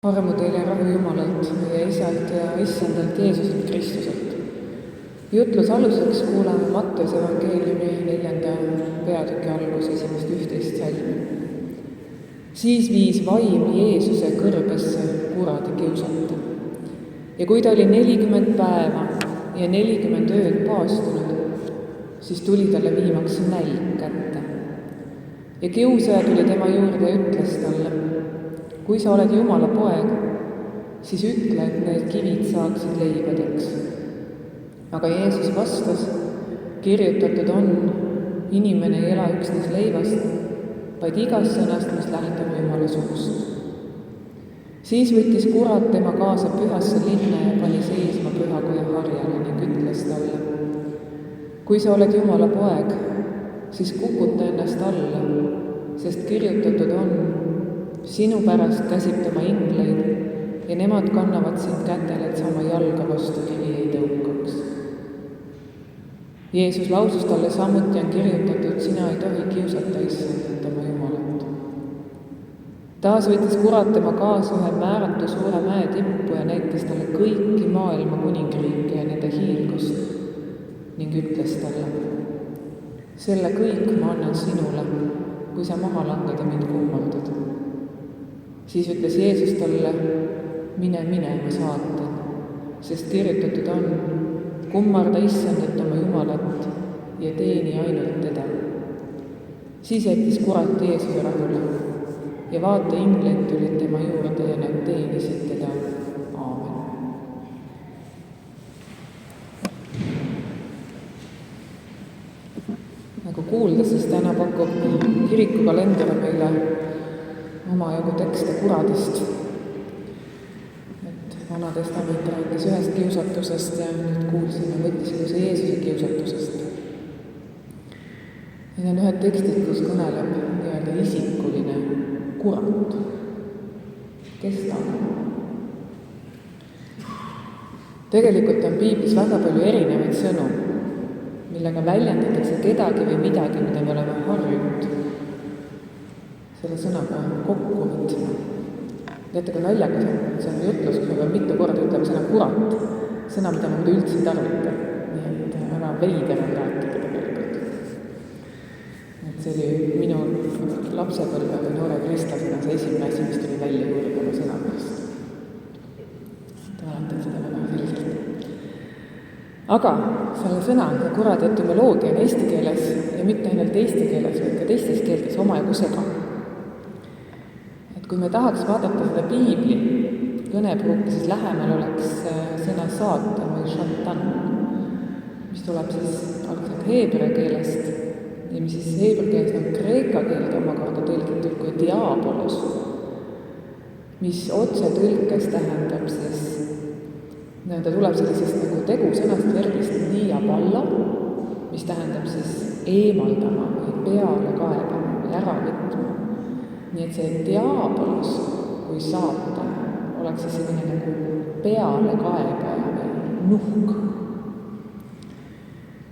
Armu teile rahu Jumalalt, meie Isalt ja Issandalt Jeesuselt Kristuselt. Jutluse aluseks kuulame Matteuse evangeeliumi 4. peatüki alguse 1.11 salmi. Siis viis vaim Jeesuse kõrbesse kuradi kiusata. Ja kui ta oli 40 päeva ja 40 ööd paastunud, siis tuli talle viimaks nälg kätte. Ja kiusaja tuli tema juurde ja ütles talle: kui sa oled Jumala poeg, siis ütle, et need kivid saaksid leibadeks. Aga Jeesus vastas: kirjutatud on, inimene ei ela üksnes leivast, vaid igast sõnast, mis lähtub Jumala suust. Siis võttis kurat tema kaasa pühasse linna ja pani seisma pühakoja harjale ning ütles talle: kui sa oled Jumala poeg, siis kukuta ennast alla, sest kirjutatud on, sinu pärast käsib tema ingleid ja nemad kannavad sind kätel, et sa oma jalga vastu kivi ei tõukaks. Jeesus lausus talle: samuti on kirjutatud, sina ei tohi kiusata Issandat oma Jumalat. Taas võttis kurat tema kaasa ühe määratu suure mäe tippu ja näitas talle kõiki maailma kuningriike ja nende hiilgust ning ütles talle: selle kõik ma annan sinule, kui sa maha langed ja mind kummardad. Siis ütles Jeesus talle: mine minema, saatan, sest kirjutatud on, kummarda Issandat oma Jumalat ja teeni ainult teda. Siis jättis kurat Jeesuse rahule ja vaata, ingleid tulid tema juurde ja nad teenisid teda. Aamen. Nagu kuulda, siis täna pakub kirikukalender meile omajagu tekste kuradist. Et Vana Testament rääkis ühest kiusatusest ja nüüd kuulsime, võttis Jeesuse kiusatusest. Need on ühed tekstid, kus kõneleb nii-öelda isikuline kurat. Kes ta on? Tegelikult on piiblis väga palju erinevaid sõnu, millega väljendatakse kedagi või midagi, mida me oleme harjunud selle sõnaga kokku võtma. Teate, kui naljakas on, see on jutlus, kus me peame mitu korda ütlema sõna kurat, sõna, mida ma üldse ei tarvita. Nii et väga veider on rääkida tegelikult. Et see oli minu lapsepõlve või noore kristlasena see esimene asi, mis tuli välja juurde sõna pärast. Mäletan seda väga selliselt. Aga selle sõna ja kuradi etümoloogia on eesti keeles ja mitte ainult eesti keeles, vaid ka teistes keeltes omajagu sega. Kui me tahaks vaadata seda piibli kõnepruuki, siis lähemal oleks sõna saatan või šatan, mis tuleb siis algselt heebrea keelest ja mis siis heebrea keelest on kreeka keelde omakorda tõlgitud kui diabolos, mis otse tõlkes tähendab siis, ta tuleb sellisest nagu tegusõnast verbist diaballa, mis tähendab siis eemaldama või peale kaebama või ära võtma. Nii et see diabolos kui saatan oleks siis selline nagu pealekaebaja või nuhk.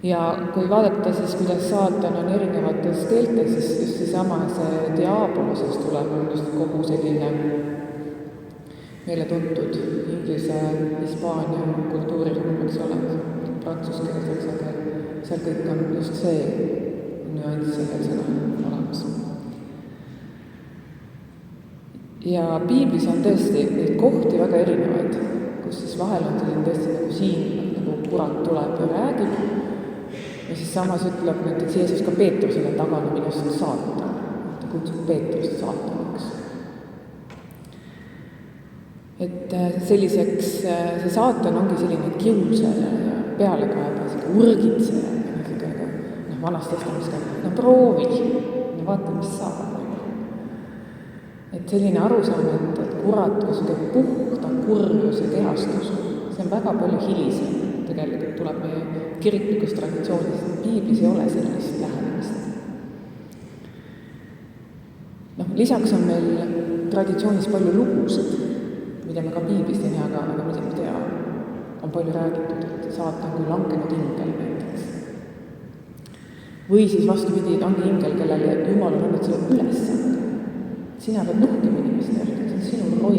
Ja kui vaadata siis, kuidas saatan on erinevates keeltes, siis just seesama see diabolosest tuleb just kogu selline meile tuntud inglise, hispaania kultuuriruum, eks ole, prantsuse keeles, aga seal kõik on just see nüanss sellel sõnal olemas. Ja piiblis on tõesti neid kohti väga erinevaid, kus siis vahel on selline tõesti nagu siin, nagu kurat tuleb ja räägib ja siis samas ütleb näiteks Jeesus ka Peetrusele tagana minust saatan. Ta kutsub Peetrust saataniks. Et selliseks, see saatan ongi selline kiusaja ja pealekaeba, urgitseja, Vanas Testamentis proovi, vaata, mis saab. Et selline arusaam, et kurat või selline puhta kurjuse kehastus, see on väga palju hilisem. Tegelikult tuleb meie kiriklikust traditsioonist, piiblis ei ole sellist lähenemist. Lisaks on meil traditsioonis palju lugusid, mida me ka piiblist ei tea, aga mida me tea, on palju räägitud, et saatan kui langenud ingel näiteks. Või siis vastupidi, et ongi ingel, kellele Jumal on andnud selle ülesande sina pead nuhkima inimeste järgi, see on sinu roll.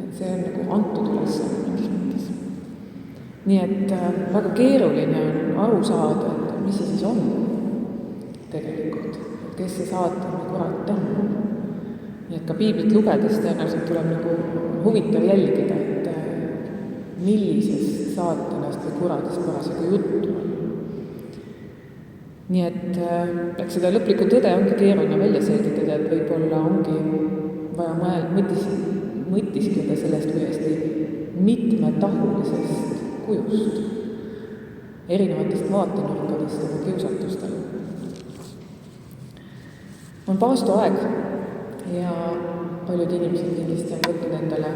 Et see on nagu antud ülesanne mingis mõttes. Nii et väga keeruline on aru saada, et mis see siis on tegelikult, et kes see saatan või kurat on. Nii et ka piiblit lugedes tõenäoliselt tuleb nagu huvitav jälgida, et millisest saatanast või kuradest parasjagu juttu on. Nii et eks seda lõplikku tõde ongi keeruline välja selgitada, et võib-olla ongi vaja mõtiskleda sellest kui hästi mitmetahulisest kujust, erinevatest vaatenurkadest ja kiusatustel. On paastuaeg ja paljud inimesed kindlasti on võtnud endale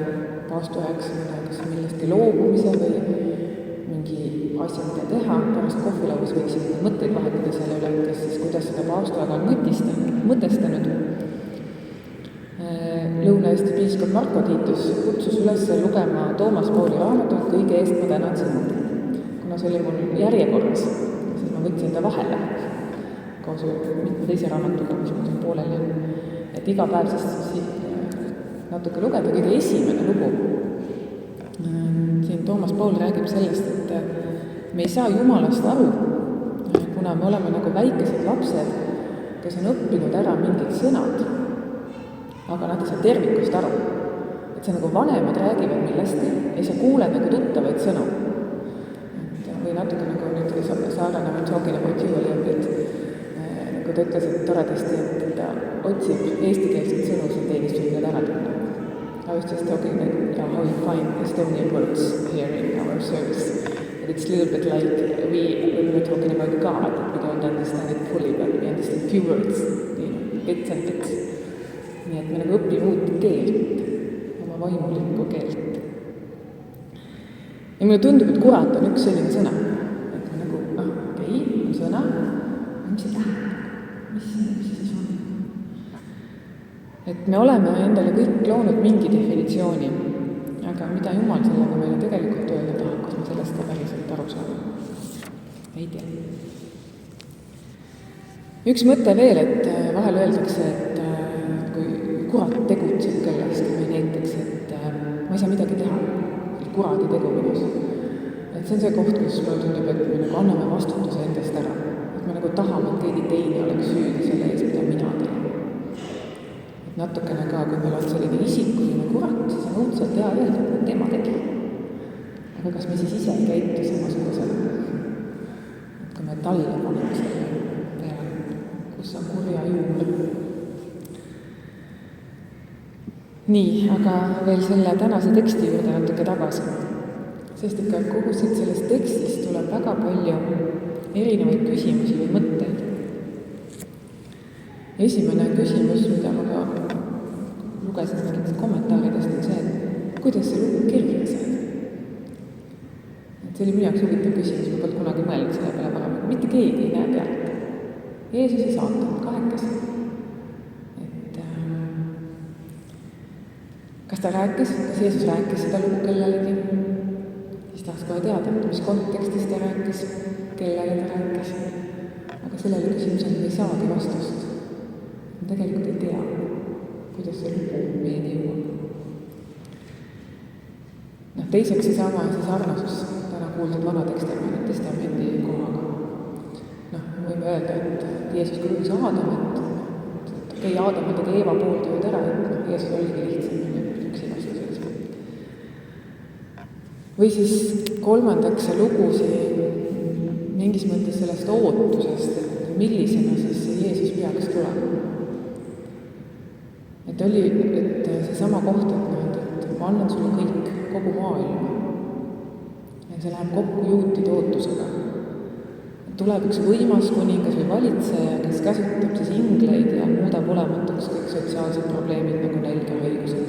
paastuajaks kas millestki loobumise või mingi asja, mida teha. Pärast kohvilauas võiksime mõtteid vahetada selle üle, kes siis kuidas seda paastuaega on mõtestanud. Lõuna-Eesti piiskop Marko Tiitus kutsus üles lugema Toomas Pauli raamatut Kõige eest ma tänan sind. Kuna see oli mul järjekorras, siis ma võtsin ta vahele koos mitme teise raamatuga, mis mul pooleli on. Et iga päev siis natuke lugeda kõige esimene lugu. Siin Toomas Paul räägib sellest, et me ei saa Jumalast aru, kuna me oleme nagu väikesed lapsed, kes on õppinud ära mingid sõnad, aga nad ei saa tervikust aru. Et see nagu vanemad räägivad millestki ja sa kuuled nagu tuttavaid sõnu. Või natuke nagu nüüd Saarana on talking about you a little bit. Nagu ta ütles, et toredasti, et ta otsib eestikeelseid sõnu siin teenistusel need ära tunne. I was just talking about how you find Estonian words here in our service. And it's a little bit like when we're talking about God, we don't understand it fully, but we understand few words, bits and bits. Nii et me nagu õpime uut keelt, oma vaimulikku keelt. Ja mulle tundub, et kurat on üks selline sõna. Et me nagu, okei, on sõna, mis see tähendab? Mis see siis on? Et me oleme endale kõik loonud mingi definitsiooni, aga mida Jumal sellega meile tegelikult öelda tahab, kas me sellest ka päriselt aru saame? Ei tea. Üks mõte veel, et vahel öeldakse, et kui kurat tegutseb kellestki või näiteks, et ma ei saa midagi teha, kuradi tegu minus. Et see on see koht, kus mulle tundub, et me nagu anname vastutuse endast ära. Et me nagu tahame, et keegi teine oleks süüdi selle ees, mida mina teen. Et natukene ka, kui meil on selline isikuline kurat, siis on õudselt hea öelda, et tema tegi. Aga kas me siis ise ei käitu samasugusele? Et kui me talle paneme selle peale, kus on kurja juur. Nii, aga veel selle tänase teksti juurde natuke tagasi. Sest ikka kogu sellest tekstist tuleb väga palju erinevaid küsimusi või mõtteid. Esimene küsimus, mida ma ka lugesin mingitest kommentaaridest, on see, et kuidas see lugu kirja sai. Et see oli minu jaoks huvitav küsimus, ma polnud kunagi mõelnud selle peale parem, et mitte keegi ei näe pealt. Jeesus ja saatan, kahekesi. Kas ta rääkis, kas Jeesus rääkis seda lugu kellelegi? Siis tahaks kohe teada, mis kontekstis ta rääkis, kellele ta rääkis. Aga sellele küsimusele ei saagi vastust. Ma tegelikult ei tea, kuidas see lugu meeni jõuab. Teiseks seesama sarnasus täna kuuldud Vana Testamendi kohaga. Võime öelda, et Jeesus kuulus Aadamit, et okei, Aadam tegi Eeva pooltööd ära, et Jeesus oligi lihtsam. Või siis kolmandaks see lugu mingis mõttes sellest ootusest, et millisena siis Jeesus peaks tulema. Et oli seesama koht, et ma annan sulle kõik, kogu maailma. Ja see läheb kokku juutide ootusega. Et tuleb üks võimas kuningas või valitseja, kes käsutab siis ingleid ja muudab olematuks kõik sotsiaalsed probleemid nagu nälg ja haigused.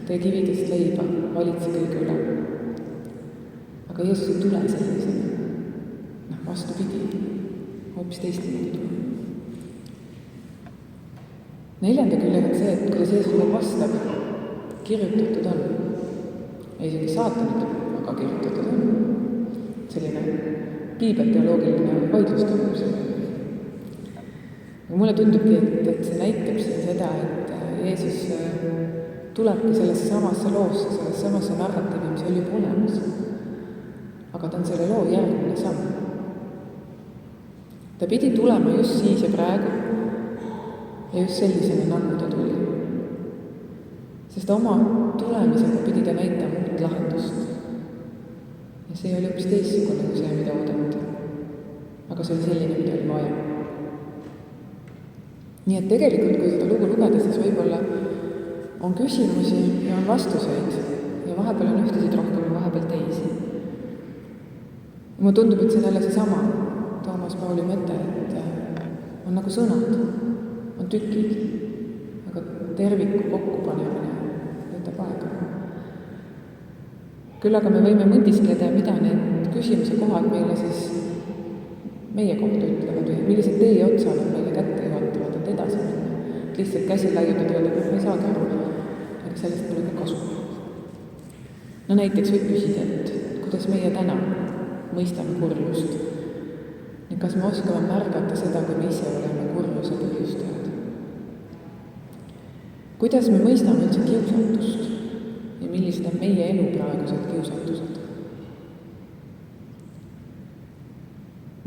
Tee kividest leiba, valitse kõige üle. Aga Jeesus ei tule sellisena. Vastupidi, hoopis teistmoodi tule. Neljanda küljega on see, et kuidas Jeesus veel vastab, kirjutatud on. Ei isegi saatanid, aga kirjutatud on. Selline piibelteoloogiline vaidlustamus. ja mulle tundubki, et see näitab siin seda, et Jeesus tulebki sellesse samasse loosse, sellesse samasse narratiivi, mis oli juba olemas. Aga ta on selle loo järgmine samm. Ta pidi tulema just siis ja praegu ja just sellisena, nagu ta tuli. Sest oma tulemisega pidi ta näitama uut lahendust. Ja see oli hoopis teistsugune kui see, mida oodati. Aga see oli selline, mida oli vaja. Nii et tegelikult, kui seda lugu lugeda, siis võib-olla on küsimusi ja on vastuseid ja vahepeal on ühtesid rohkem ja vahepeal teisi. Ja mulle tundub, et see on jälle seesama Toomas Pauli mõte, et on nagu sõnad, on tükid, aga terviku kokkupanemine võtab aega. Küll aga me võime mõtiskleda, mida need küsimuse kohad meile siis meie kohta ütlevad või millised teie otsa nad meile kätte juhatavad, et edasi minna. Lihtsalt käsi laiutad ja öelda, et ma ei saagi aru, aga sellest pole ka kasu. No näiteks võib küsida, et kuidas meie täna mõistame kurjust. Ja kas me oskame märgata seda, kui me ise oleme kurjuse põhjustajad? Kuidas me mõistame üldse kiusatust ja millised on meie elu praegused kiusatused?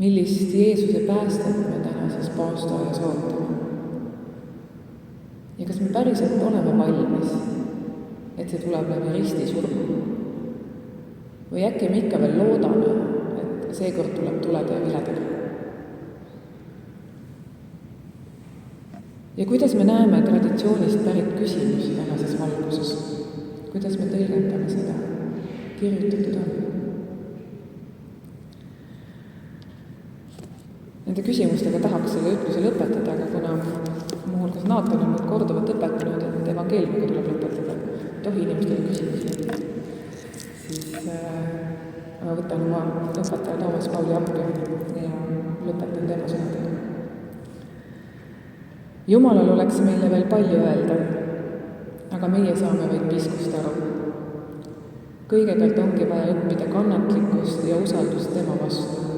Millist Jeesuse päästet me täna siis paastoajas ootame? Ja kas me päriselt oleme valmis, et see tuleb läbi risti surma? Või äkki me ikka veel loodame, et seekord tuleb tuleda ja viledada? Ja kuidas me näeme traditsioonist pärit küsimusi tänases valguses? Kuidas me tõlgendame seda? Kirjutatud on. Nende küsimustega tahaks selle ütluse lõpetada, aga kuna muuhulgas Naatan on nüüd korduvalt õpetanud, et evangeeliumiga tuleb lõpetada, tohi inimestele küsimusi, siis ma võtan oma õpetaja Toomas Pauli appi ja lõpetan tema sõnadega. Jumalal oleks meile veel palju öelda, aga meie saame vaid piskust aru. Kõigepealt ongi vaja õppida kannatlikkust ja usaldust tema vastu.